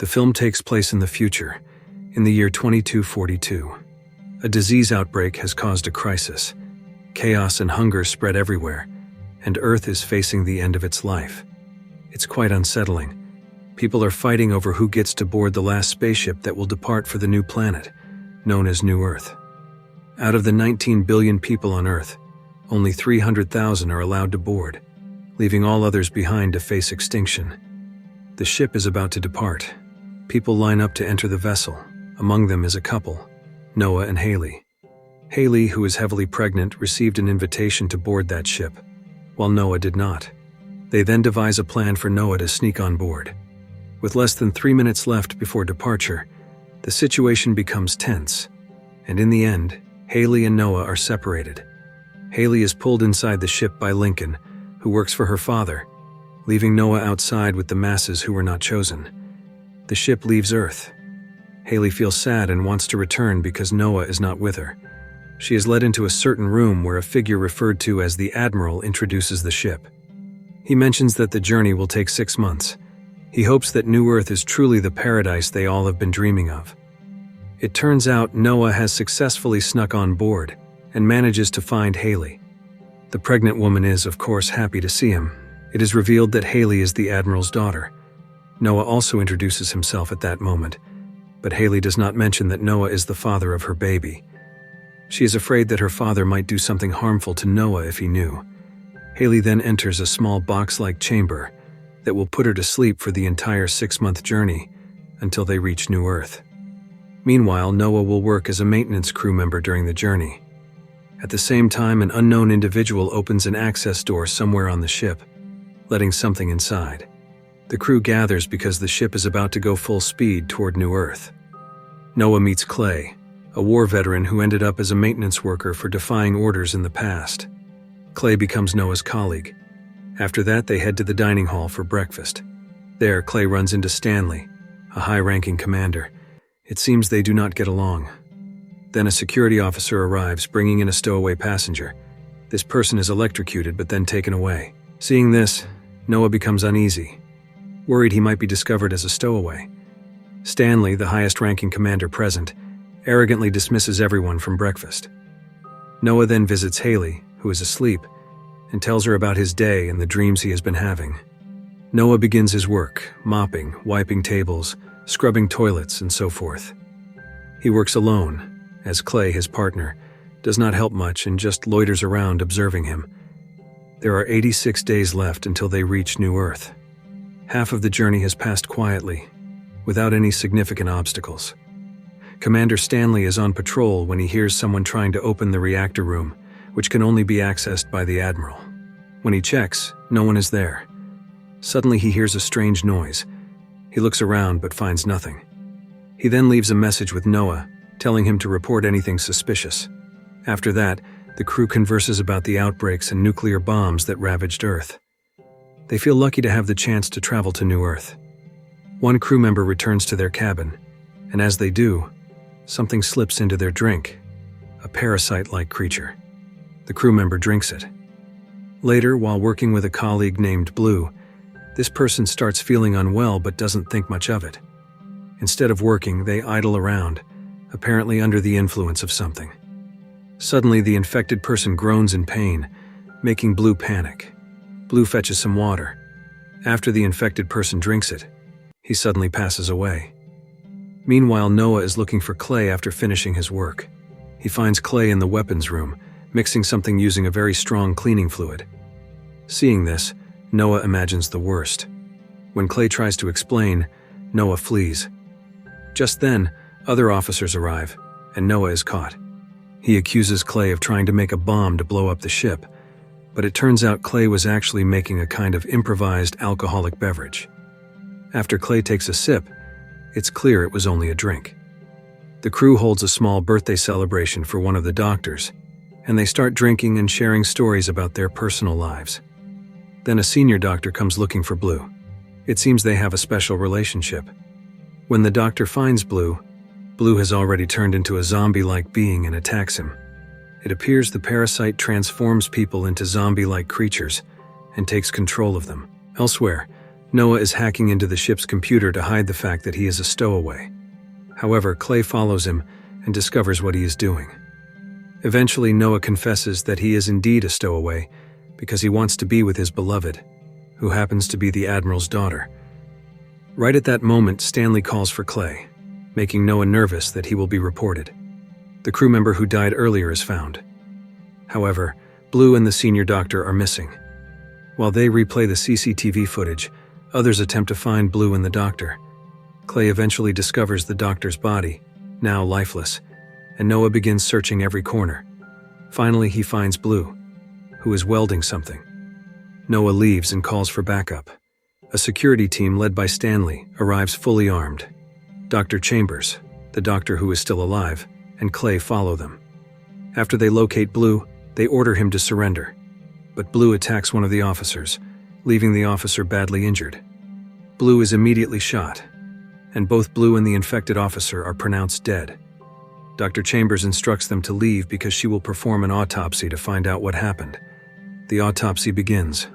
The film takes place in the future, in the year 2242. A disease outbreak has caused a crisis. Chaos and hunger spread everywhere, and Earth is facing the end of its life. It's quite unsettling. People are fighting over who gets to board the last spaceship that will depart for the new planet, known as New Earth. Out of the 19 billion people on Earth, only 300,000 are allowed to board, leaving all others behind to face extinction. The ship is about to depart. People line up to enter the vessel. Among them is a couple, Noah and Haley. Haley, who is heavily pregnant, received an invitation to board that ship, while Noah did not. They then devise a plan for Noah to sneak on board. With less than 3 minutes left before departure, the situation becomes tense, and in the end, Haley and Noah are separated. Haley is pulled inside the ship by Lincoln, who works for her father, leaving Noah outside with the masses who were not chosen. The ship leaves Earth. Haley feels sad and wants to return because Noah is not with her. She is led into a certain room where a figure referred to as the Admiral introduces the ship. He mentions that the journey will take 6 months. He hopes that New Earth is truly the paradise they all have been dreaming of. It turns out Noah has successfully snuck on board and manages to find Haley. The pregnant woman is, of course, happy to see him. It is revealed that Haley is the Admiral's daughter. Noah also introduces himself at that moment, but Haley does not mention that Noah is the father of her baby. She is afraid that her father might do something harmful to Noah if he knew. Haley then enters a small box-like chamber that will put her to sleep for the entire 6-month journey until they reach New Earth. Meanwhile, Noah will work as a maintenance crew member during the journey. At the same time, an unknown individual opens an access door somewhere on the ship, letting something inside. The crew gathers because the ship is about to go full speed toward New Earth. Noah meets Clay, a war veteran who ended up as a maintenance worker for defying orders in the past. Clay becomes Noah's colleague. After that, they head to the dining hall for breakfast. There, Clay runs into Stanley, a high-ranking commander. It seems they do not get along. Then a security officer arrives, bringing in a stowaway passenger. This person is electrocuted but then taken away. Seeing this, Noah becomes uneasy, worried he might be discovered as a stowaway. Stanley, the highest-ranking commander present, arrogantly dismisses everyone from breakfast. Noah then visits Haley, who is asleep, and tells her about his day and the dreams he has been having. Noah begins his work, mopping, wiping tables, scrubbing toilets, and so forth. He works alone, as Clay, his partner, does not help much and just loiters around observing him. There are 86 days left until they reach New Earth. Half of the journey has passed quietly, without any significant obstacles. Commander Stanley is on patrol when he hears someone trying to open the reactor room, which can only be accessed by the Admiral. When he checks, no one is there. Suddenly he hears a strange noise. He looks around but finds nothing. He then leaves a message with Noah, telling him to report anything suspicious. After that, the crew converses about the outbreaks and nuclear bombs that ravaged Earth. They feel lucky to have the chance to travel to New Earth. One crew member returns to their cabin, and as they do, something slips into their drink, a parasite-like creature. The crew member drinks it. Later, while working with a colleague named Blue, this person starts feeling unwell but doesn't think much of it. Instead of working, they idle around, apparently under the influence of something. Suddenly, the infected person groans in pain, making Blue panic. Blue fetches some water. After the infected person drinks it, he suddenly passes away. Meanwhile, Noah is looking for Clay after finishing his work. He finds Clay in the weapons room, mixing something using a very strong cleaning fluid. Seeing this, Noah imagines the worst. When Clay tries to explain, Noah flees. Just then, other officers arrive, and Noah is caught. He accuses Clay of trying to make a bomb to blow up the ship, but it turns out Clay was actually making a kind of improvised alcoholic beverage. After Clay takes a sip, it's clear it was only a drink. The crew holds a small birthday celebration for one of the doctors, and they start drinking and sharing stories about their personal lives. Then a senior doctor comes looking for Blue. It seems they have a special relationship. When the doctor finds Blue, Blue has already turned into a zombie-like being and attacks him. It appears the parasite transforms people into zombie-like creatures and takes control of them. Elsewhere, Noah is hacking into the ship's computer to hide the fact that he is a stowaway. However, Clay follows him and discovers what he is doing. Eventually, Noah confesses that he is indeed a stowaway because he wants to be with his beloved, who happens to be the Admiral's daughter. Right at that moment, Stanley calls for Clay, making Noah nervous that he will be reported. The crew member who died earlier is found. However, Blue and the senior doctor are missing. While they replay the CCTV footage, others attempt to find Blue and the doctor. Clay eventually discovers the doctor's body, now lifeless, and Noah begins searching every corner. Finally, he finds Blue, who is welding something. Noah leaves and calls for backup. A security team led by Stanley arrives fully armed. Dr. Chambers, the doctor who is still alive, and Clay follow them. After they locate Blue, they order him to surrender. But Blue attacks one of the officers, leaving the officer badly injured. Blue is immediately shot, and both Blue and the infected officer are pronounced dead. Dr. Chambers instructs them to leave because she will perform an autopsy to find out what happened. The autopsy begins.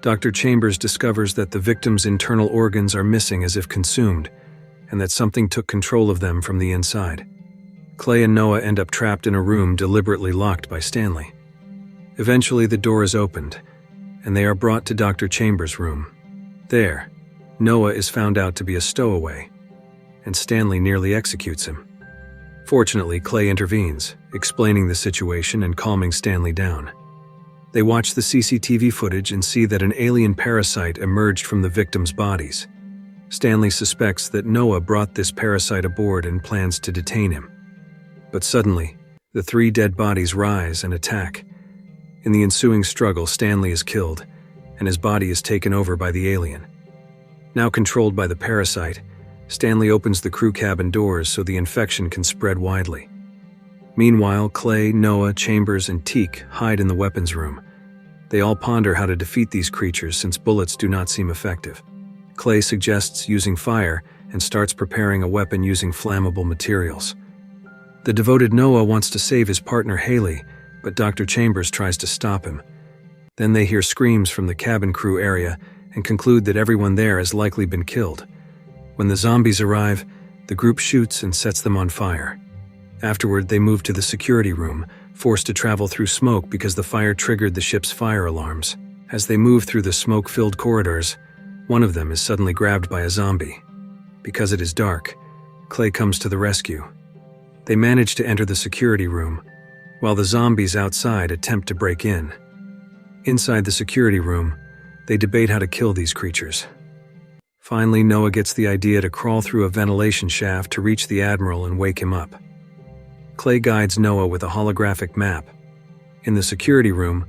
Dr. Chambers discovers that the victim's internal organs are missing as if consumed, and that something took control of them from the inside. Clay and Noah end up trapped in a room deliberately locked by Stanley. Eventually, the door is opened, and they are brought to Dr. Chambers' room. There, Noah is found out to be a stowaway, and Stanley nearly executes him. Fortunately, Clay intervenes, explaining the situation and calming Stanley down. They watch the CCTV footage and see that an alien parasite emerged from the victims' bodies. Stanley suspects that Noah brought this parasite aboard and plans to detain him. But suddenly, the 3 dead bodies rise and attack. In the ensuing struggle, Stanley is killed, and his body is taken over by the alien. Now controlled by the parasite, Stanley opens the crew cabin doors so the infection can spread widely. Meanwhile, Clay, Noah, Chambers, and Teak hide in the weapons room. They all ponder how to defeat these creatures since bullets do not seem effective. Clay suggests using fire and starts preparing a weapon using flammable materials. The devoted Noah wants to save his partner Haley, but Dr. Chambers tries to stop him. Then they hear screams from the cabin crew area and conclude that everyone there has likely been killed. When the zombies arrive, the group shoots and sets them on fire. Afterward, they move to the security room, forced to travel through smoke because the fire triggered the ship's fire alarms. As they move through the smoke-filled corridors, one of them is suddenly grabbed by a zombie. Because it is dark, Clay comes to the rescue. They manage to enter the security room, while the zombies outside attempt to break in. Inside the security room, they debate how to kill these creatures. Finally, Noah gets the idea to crawl through a ventilation shaft to reach the Admiral and wake him up. Clay guides Noah with a holographic map. In the security room,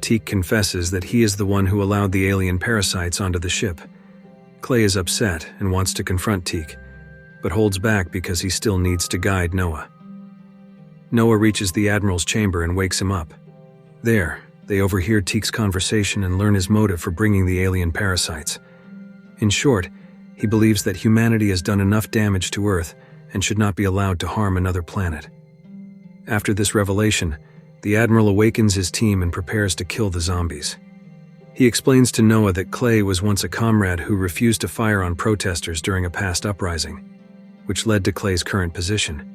Teak confesses that he is the one who allowed the alien parasites onto the ship. Clay is upset and wants to confront Teak, but holds back because he still needs to guide Noah. Noah reaches the Admiral's chamber and wakes him up. There, they overhear Teak's conversation and learn his motive for bringing the alien parasites. In short, he believes that humanity has done enough damage to Earth and should not be allowed to harm another planet. After this revelation, the Admiral awakens his team and prepares to kill the zombies. He explains to Noah that Clay was once a comrade who refused to fire on protesters during a past uprising, which led to Clay's current position.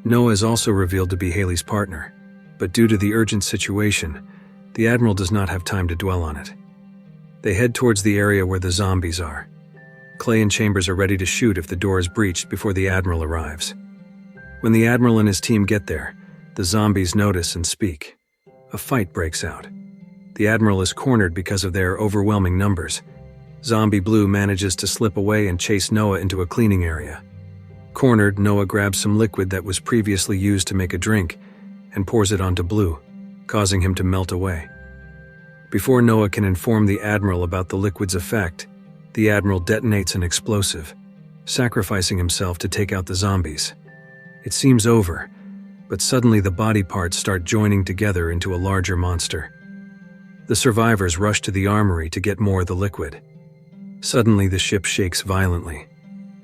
Noah is also revealed to be Haley's partner, but due to the urgent situation, the Admiral does not have time to dwell on it. They head towards the area where the zombies are. Clay and Chambers are ready to shoot if the door is breached before the Admiral arrives. When the Admiral and his team get there, the zombies notice and speak. A fight breaks out. The Admiral is cornered because of their overwhelming numbers. Zombie Blue manages to slip away and chase Noah into a cleaning area. Cornered, Noah grabs some liquid that was previously used to make a drink and pours it onto Blue, causing him to melt away. Before Noah can inform the Admiral about the liquid's effect, the Admiral detonates an explosive, sacrificing himself to take out the zombies. It seems over, but suddenly the body parts start joining together into a larger monster. The survivors rush to the armory to get more of the liquid. Suddenly, the ship shakes violently.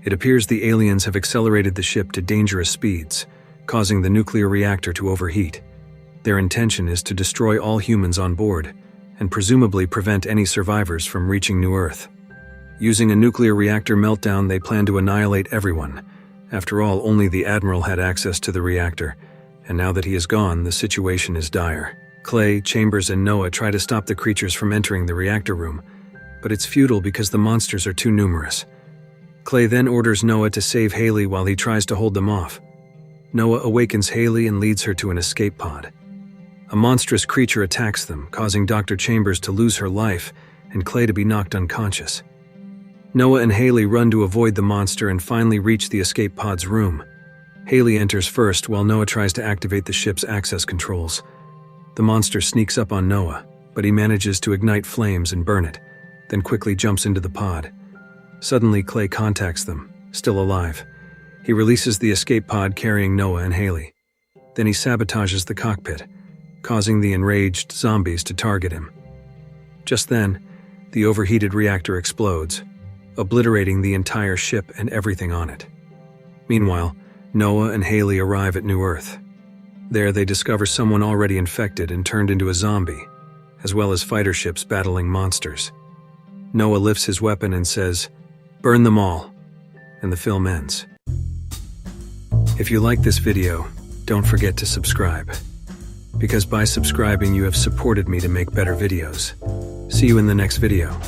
It appears the aliens have accelerated the ship to dangerous speeds, causing the nuclear reactor to overheat. Their intention is to destroy all humans on board, and presumably prevent any survivors from reaching New Earth. Using a nuclear reactor meltdown, they plan to annihilate everyone. After all, only the Admiral had access to the reactor, and now that he is gone, the situation is dire. Clay, Chambers, and Noah try to stop the creatures from entering the reactor room, but it's futile because the monsters are too numerous. Clay then orders Noah to save Haley while he tries to hold them off. Noah awakens Haley and leads her to an escape pod. A monstrous creature attacks them, causing Dr. Chambers to lose her life and Clay to be knocked unconscious. Noah and Haley run to avoid the monster and finally reach the escape pod's room. Haley enters first while Noah tries to activate the ship's access controls. The monster sneaks up on Noah, but he manages to ignite flames and burn it, then quickly jumps into the pod. Suddenly, Clay contacts them, still alive. He releases the escape pod carrying Noah and Haley. Then he sabotages the cockpit, causing the enraged zombies to target him. Just then, the overheated reactor explodes, obliterating the entire ship and everything on it. Meanwhile, Noah and Haley arrive at New Earth. There, they discover someone already infected and turned into a zombie, as well as fighter ships battling monsters. Noah lifts his weapon and says, "Burn them all," and the film ends. If you like this video, don't forget to subscribe, because by subscribing you have supported me to make better videos. See you in the next video.